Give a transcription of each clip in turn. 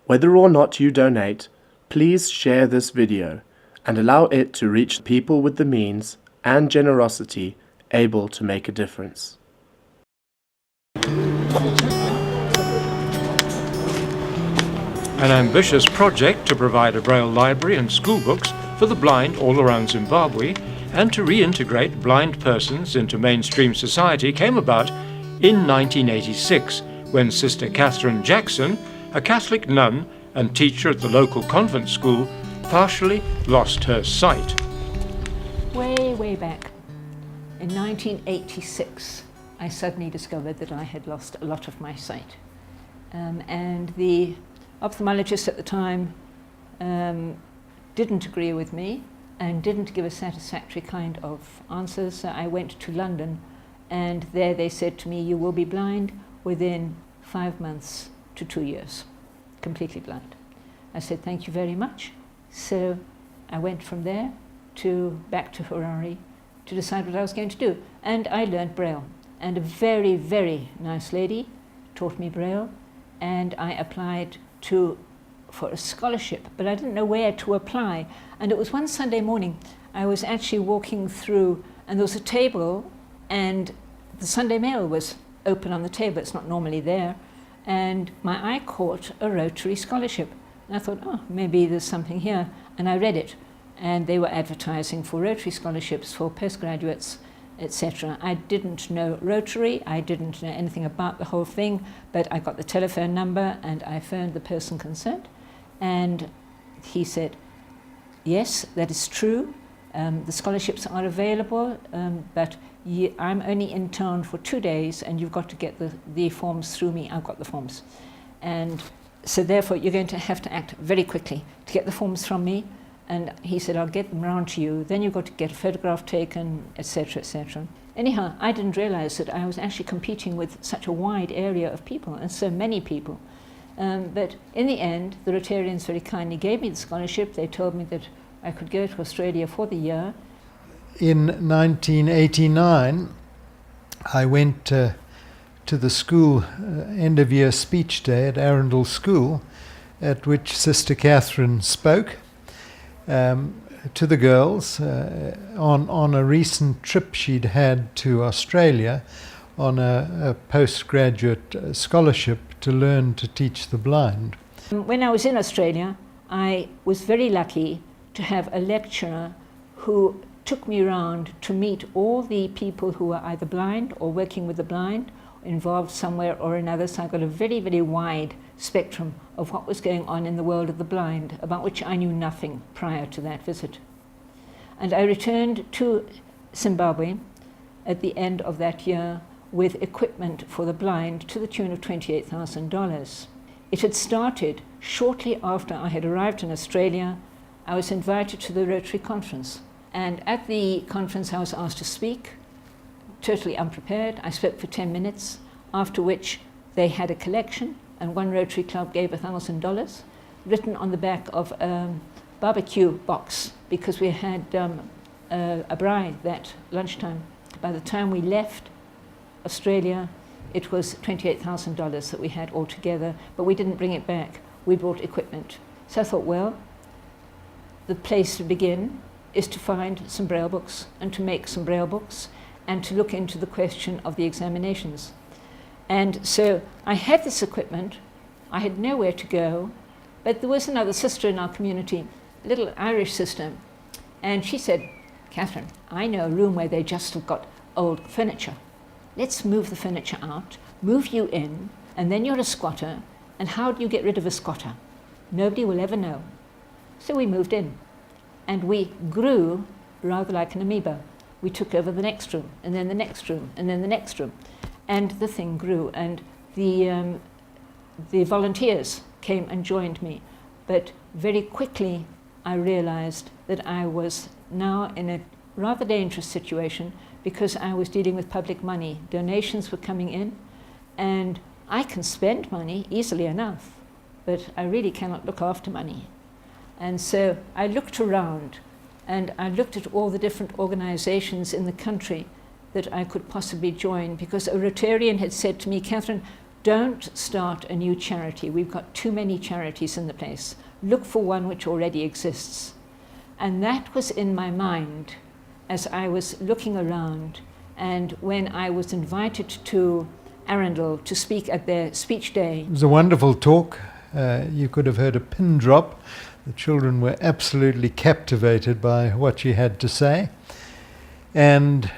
Whether or not you donate, please share this video and allow it to reach people with the means and generosity able to make a difference. An ambitious project to provide a Braille library and school books for the blind all around Zimbabwe and to reintegrate blind persons into mainstream society came about in 1986 when Sister Cathrine Jackson, a Catholic nun and teacher at the local convent school, partially lost her sight. Way back in 1986, I suddenly discovered that I had lost a lot of my sight. And the ophthalmologist at the time didn't agree with me and didn't give a satisfactory kind of answers. So I went to London, and there they said to me, you will be blind within 5 months to 2 years, completely blind. I said, thank you very much. So I went from there back to Harare to decide what I was going to do. And I learned Braille. And a very, very nice lady taught me Braille, and I applied for a scholarship, but I didn't know where to apply. And it was one Sunday morning, I was actually walking through, and there was a table, and the Sunday Mail was open on the table. It's not normally there. And my eye caught a Rotary scholarship. And I thought, oh, maybe there's something here. And I read it. And they were advertising for Rotary scholarships for postgraduates, etc. I didn't know Rotary, I didn't know anything about the whole thing, but I got the telephone number and I phoned the person concerned, and he said, yes, that is true, the scholarships are available, but I'm only in town for 2 days and you've got to get the forms through me. I've got the forms. And so therefore you're going to have to act very quickly to get the forms from me. And he said, I'll get them round to you. Then you've got to get a photograph taken, etc., etc. Anyhow, I didn't realize that I was actually competing with such a wide area of people and so many people. But in the end, the Rotarians very kindly gave me the scholarship. They told me that I could go to Australia for the year. In 1989, I went to the school end-of-year speech day at Arundel School, at which Sister Cathrine spoke to the girls on a recent trip she'd had to Australia on a postgraduate scholarship to learn to teach the blind. When I was in Australia, I was very lucky to have a lecturer who took me around to meet all the people who were either blind or working with the blind, involved somewhere or another. So I got a very, very wide spectrum of what was going on in the world of the blind, about which I knew nothing prior to that visit. And I returned to Zimbabwe at the end of that year with equipment for the blind to the tune of $28,000. It had started shortly after I had arrived in Australia. I was invited to the Rotary conference, and at the conference I was asked to speak, totally unprepared. I spoke for 10 minutes, after which they had a collection, and one Rotary Club gave $1,000, written on the back of a barbecue box, because we had a bride that lunchtime. By the time we left Australia, it was $28,000 that we had altogether, but we didn't bring it back. We brought equipment. So I thought, well, the place to begin is to find some Braille books and to make some Braille books and to look into the question of the examinations. And so I had this equipment, I had nowhere to go, but there was another sister in our community, a little Irish sister, and she said, Cathrine, I know a room where they just have got old furniture. Let's move the furniture out, move you in, and then you're a squatter, and how do you get rid of a squatter? Nobody will ever know. So we moved in, and we grew rather like an amoeba. We took over the next room, and then the next room, and then the next room. And the thing grew, and the volunteers came and joined me. But very quickly I realized that I was now in a rather dangerous situation, because I was dealing with public money. Donations were coming in, and I can spend money easily enough, but I really cannot look after money. And so I looked around, and I looked at all the different organizations in the country that I could possibly join, because a Rotarian had said to me, Cathrine, don't start a new charity. We've got too many charities in the place. Look for one which already exists. And that was in my mind as I was looking around, and when I was invited to Arundel to speak at their speech day. It was a wonderful talk. You could have heard a pin drop. The children were absolutely captivated by what she had to say. And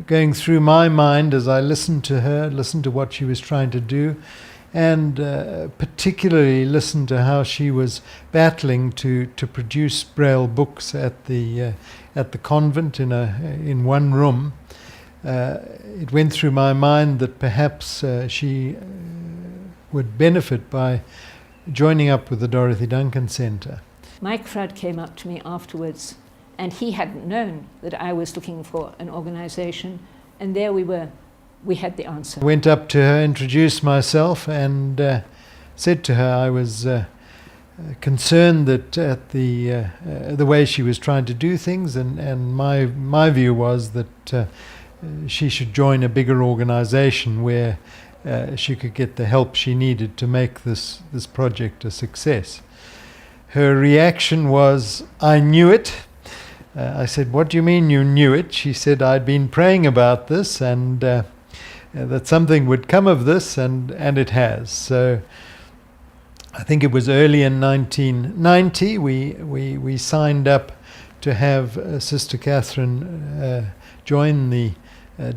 going through my mind as I listened to her, listened to what she was trying to do, and particularly listened to how she was battling to produce Braille books at the convent in one room. It went through my mind that perhaps she would benefit by joining up with the Dorothy Duncan Centre. Mike Flood came up to me afterwards, and he hadn't known that I was looking for an organisation, and there we were. We had the answer. I went up to her, introduced myself, and said to her I was concerned that at the way she was trying to do things, and my view was that she should join a bigger organisation where she could get the help she needed to make this project a success. Her reaction was, "I knew it." I said, "What do you mean you knew it?" She said, "I'd been praying about this, and that something would come of this, and it has." So I think it was early in 1990 we signed up to have Sister Cathrine join the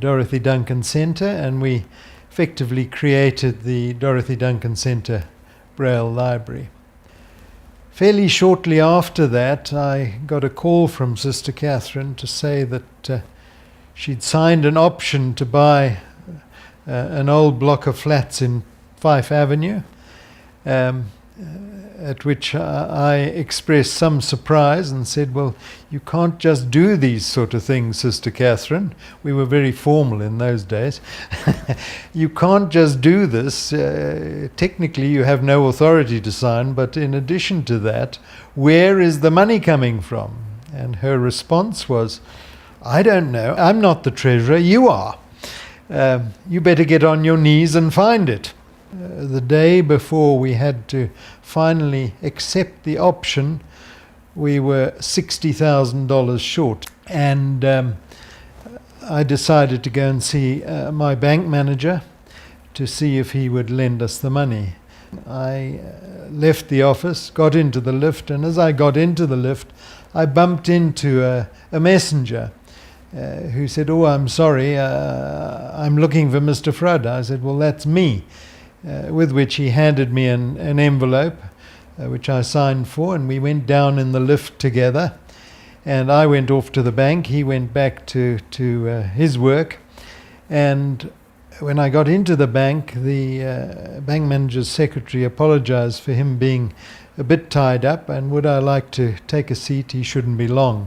Dorothy Duncan Centre, and we effectively created the Dorothy Duncan Centre Braille Library. Fairly shortly after that, I got a call from Sister Cathrine to say that she'd signed an option to buy an old block of flats in Fife Avenue, at which I expressed some surprise and said, "Well, you can't just do these sort of things, Sister Cathrine." We were very formal in those days. "You can't just do this. Technically, you have no authority to sign, but in addition to that, where is the money coming from?" And her response was, "I don't know. I'm not the treasurer. You are. You better get on your knees and find it." The day before we had to finally accept the option, we were $60,000 short. And I decided to go and see my bank manager to see if he would lend us the money. I left the office, got into the lift, and as I got into the lift, I bumped into a messenger who said, "Oh, I'm sorry, I'm looking for Mr. Flood." I said, "Well, that's me." With which he handed me an envelope, which I signed for, and we went down in the lift together. And I went off to the bank, he went back to his work. And when I got into the bank, the bank manager's secretary apologized for him being a bit tied up, and would I like to take a seat? He shouldn't be long.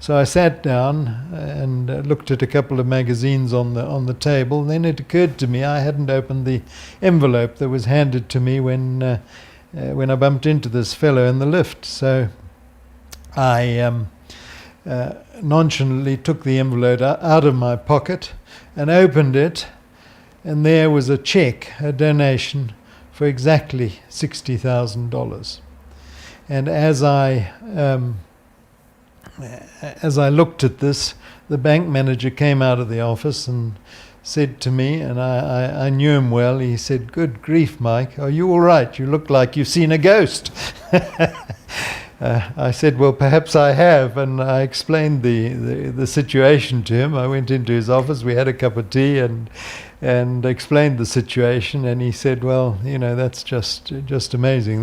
So I sat down and looked at a couple of magazines on the table. Then it occurred to me I hadn't opened the envelope that was handed to me when I bumped into this fellow in the lift. So I nonchalantly took the envelope out of my pocket and opened it, and there was a check, a donation for exactly $60,000. And as I looked at this, the bank manager came out of the office and said to me, and I knew him well, he said, "Good grief, Mike, are you all right? You look like you've seen a ghost." I said, "Well, perhaps I have," and I explained the situation to him. I went into his office, we had a cup of tea and explained the situation, and he said, "Well, you know, that's just amazing.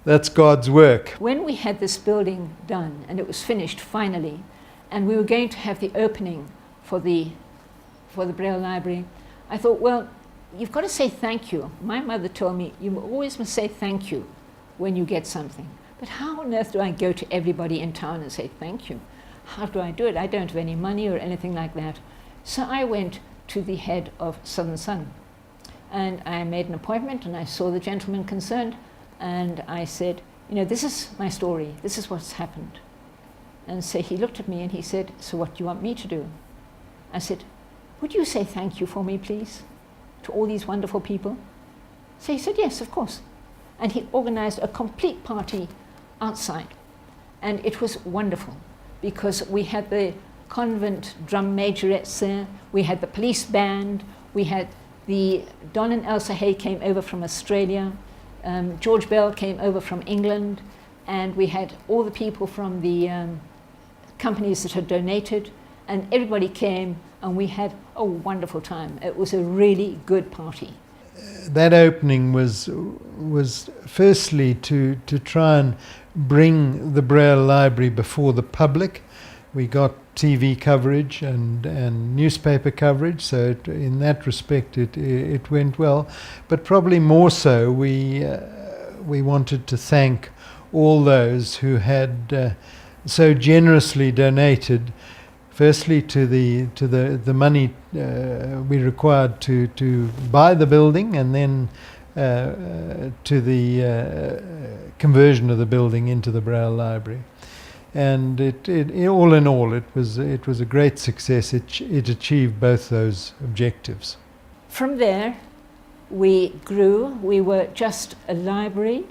That's God's work." When we had this building done and it was finished finally, and we were going to have the opening for the Braille Library, I thought, well, you've got to say thank you. My mother told me you always must say thank you when you get something. But how on earth do I go to everybody in town and say thank you? How do I do it? I don't have any money or anything like that. So I went to the head of Southern Sun, and I made an appointment, and I saw the gentleman concerned. And I said, "You know, this is my story. This is what's happened." And so he looked at me and he said, "So what do you want me to do?" I said, "Would you say thank you for me, please, to all these wonderful people?" So he said, yes, of course. And he organized a complete party outside. And it was wonderful because we had the convent drum majorettes there, we had the police band, we had the Don and Elsa Hay came over from Australia, George Bell came over from England, and we had all the people from the companies that had donated, and everybody came, and we had a wonderful time. It was a really good party. That opening was firstly to try and bring the Braille Library before the public. We got TV coverage and newspaper coverage, so in that respect it went well. But probably more so, we wanted to thank all those who had so generously donated. Firstly, to the money we required to buy the building, and then to the conversion of the building into the Braille Library. And it all in all, it was a great success. It achieved both those objectives. From there, we grew. We were just a library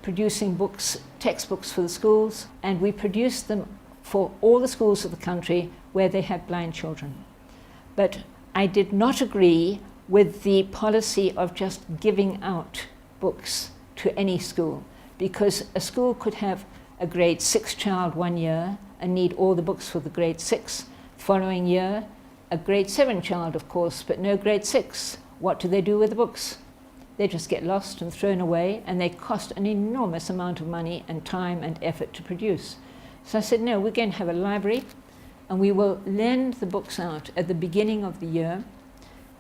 producing books, textbooks for the schools, and we produced them for all the schools of the country where they had blind children. But I did not agree with the policy of just giving out books to any school, because a school could have a grade 6 child 1 year and need all the books for the grade 6. The following year, a grade 7 child, of course, but no grade 6. What do they do with the books? They just get lost and thrown away, and they cost an enormous amount of money and time and effort to produce. So I said, no, we're going to have a library, and we will lend the books out at the beginning of the year,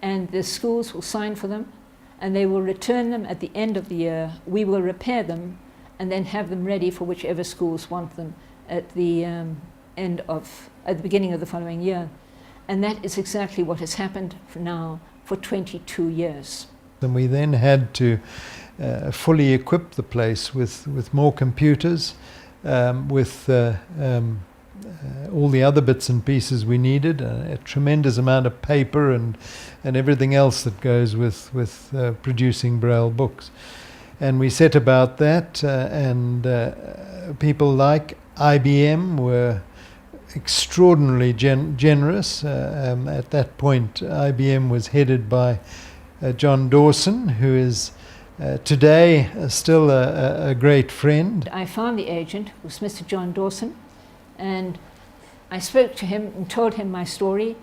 and the schools will sign for them, and they will return them at the end of the year. We will repair them and then have them ready for whichever schools want them at the beginning of the following year. And that is exactly what has happened for 22 years. And we then had to fully equip the place with more computers, with all the other bits and pieces we needed, a tremendous amount of paper and everything else that goes with producing Braille books. And we set about that, and people like IBM were extraordinarily generous. At that point, IBM was headed by John Dawson, who is today still a great friend. I found the agent, it was Mr. John Dawson, and I spoke to him and told him my story,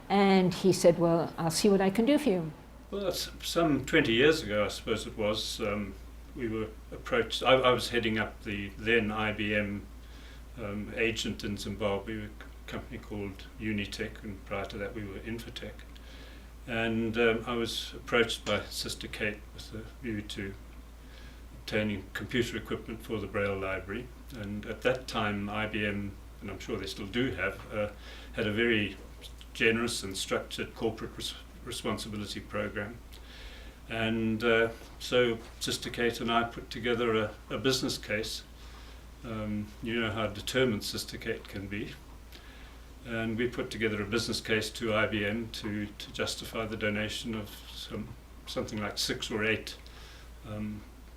and he said, well, I'll see what I can do for you. Well, that's some 20 years ago, I suppose it was. We were approached. I was heading up the then IBM agent in Zimbabwe, a company called Unitech, and prior to that we were Infotech. And I was approached by Sister Kate with a view to obtaining computer equipment for the Braille Library. And at that time, IBM, and I'm sure they still do have, had a very generous and structured corporate responsibility program. And so Sister Kate and I put together a business case. You know how determined Sister Kate can be. And we put together a business case to IBM to justify the donation of something like 6 or 8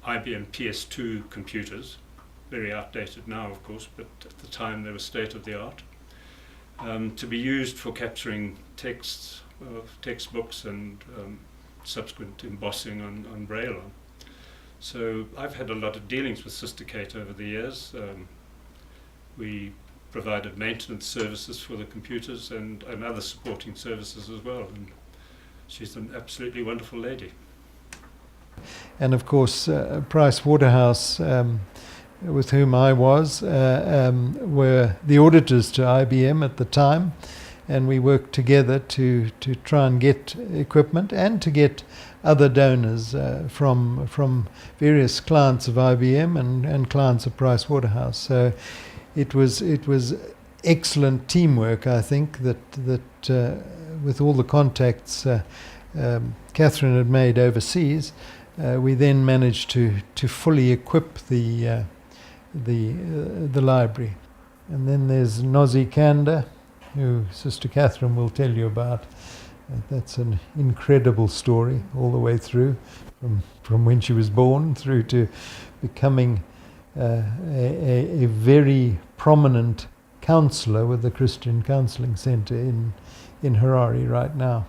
IBM PS2 computers, very outdated now of course, but at the time they were state of the art, to be used for capturing texts, textbooks and subsequent embossing on Braille. So I've had a lot of dealings with Sister Kate over the years. We provided maintenance services for the computers and other supporting services as well, and she's an absolutely wonderful lady. And of course Price Waterhouse, with whom I was, were the auditors to IBM at the time, and we worked together to try and get equipment and to get other donors from various clients of IBM and clients of Price Waterhouse. So it was excellent teamwork, I think, that with all the contacts Cathrine had made overseas, we then managed to fully equip the library. And then there's Nozipho Khanda, who Sister Cathrine will tell you about That's an incredible story all the way through, from when she was born through to becoming a very prominent counsellor with the Christian Counselling Centre in Harare right now.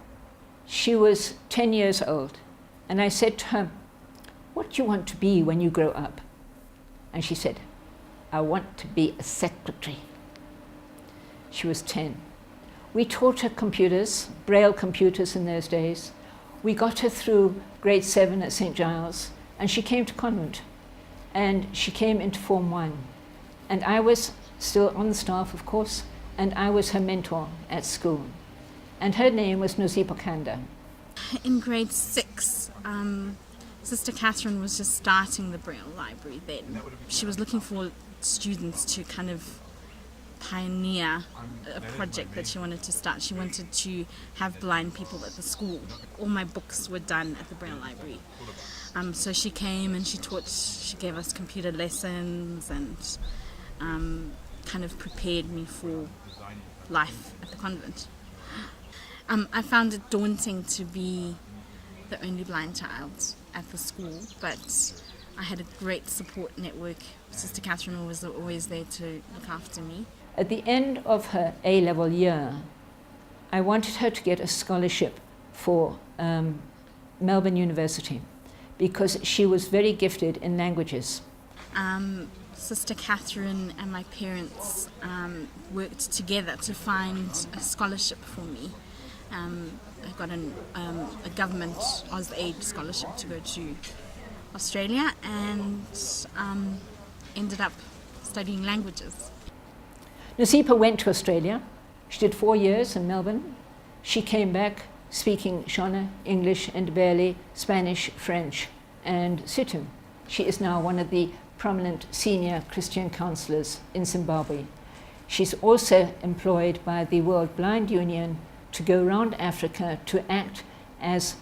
She was 10 years old, and I said to her, "What do you want to be when you grow up?" And she said, "I want to be a secretary." She was 10. We taught her computers, Braille computers in those days. We got her through grade 7 at St. Giles, and she came to convent, and she came into Form 1. And I was still on the staff, of course, and I was her mentor at school. And her name was Nozipho Khanda. In grade 6, Sister Cathrine was just starting the Braille library then. She was looking for students to kind of pioneer a project that she wanted to start. She wanted to have blind people at the school. All my books were done at the Braille library. So she came and she gave us computer lessons and kind of prepared me for life at the convent. I found it daunting to be the only blind child at the school, but I had a great support network. Sister Cathrine was always there to look after me. At the end of her A-level year, I wanted her to get a scholarship for Melbourne University because she was very gifted in languages. Sister Cathrine and my parents worked together to find a scholarship for me. I got a government AusAid scholarship to go to Australia and ended up studying languages. Nozipho went to Australia. She did 4 years in Melbourne. She came back speaking Shona, English, Ndebele, Spanish, French, and Sotho. She is now one of the prominent senior Christian counsellors in Zimbabwe. She's also employed by the World Blind Union to go around Africa to act as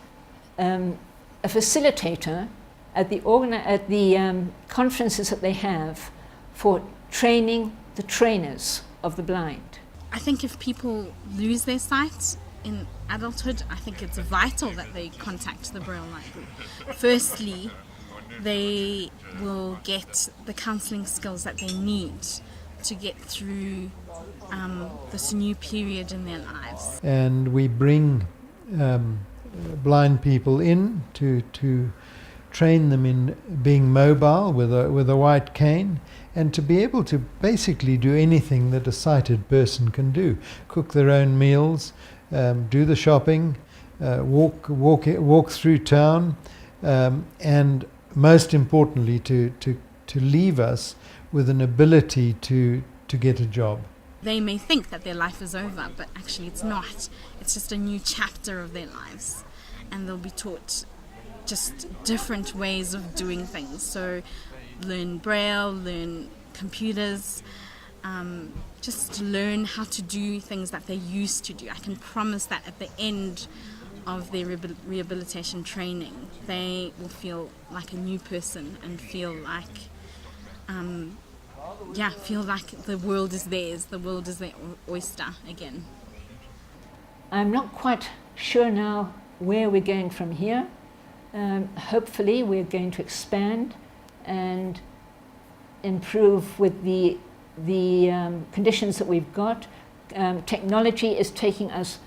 a facilitator at the conferences that they have for training the trainers of the blind. I think if people lose their sight in adulthood, I think it's vital that they contact the Braille Library. Firstly, they will get the counselling skills that they need to get through this new period in their lives. And we bring blind people in to train them in being mobile with a white cane, and to be able to basically do anything that a sighted person can do. Cook their own meals, do the shopping, walk through town, and most importantly to leave us with an ability to get a job. They may think that their life is over, but actually it's not. It's just a new chapter of their lives, and they'll be taught just different ways of doing things. So learn Braille, learn computers, just learn how to do things that they used to do. I can promise that at the end of their rehabilitation training, they will feel like a new person and feel like the world is theirs, the world is their oyster again. I'm not quite sure now where we're going from here. Hopefully we're going to expand and improve with the conditions that we've got. Technology is taking us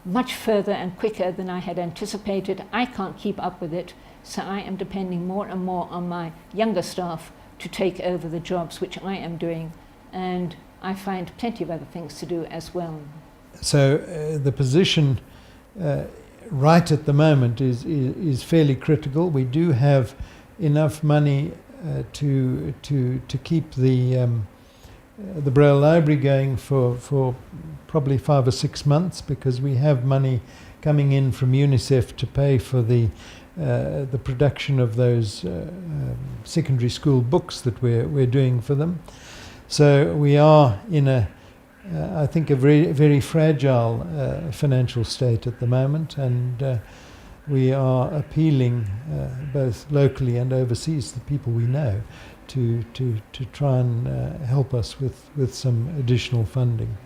much further and quicker than I had anticipated. I can't keep up with it, so I am depending more and more on my younger staff to take over the jobs which I am doing, and I find plenty of other things to do as well. So the position right at the moment is fairly critical. We do have enough money to keep the Braille Library going for probably 5 or 6 months, because we have money coming in from UNICEF to pay for the production of those secondary school books that we're doing for them. So we are in I think a very, very fragile financial state at the moment, and we are appealing both locally and overseas to people we know to try and help us with some additional funding.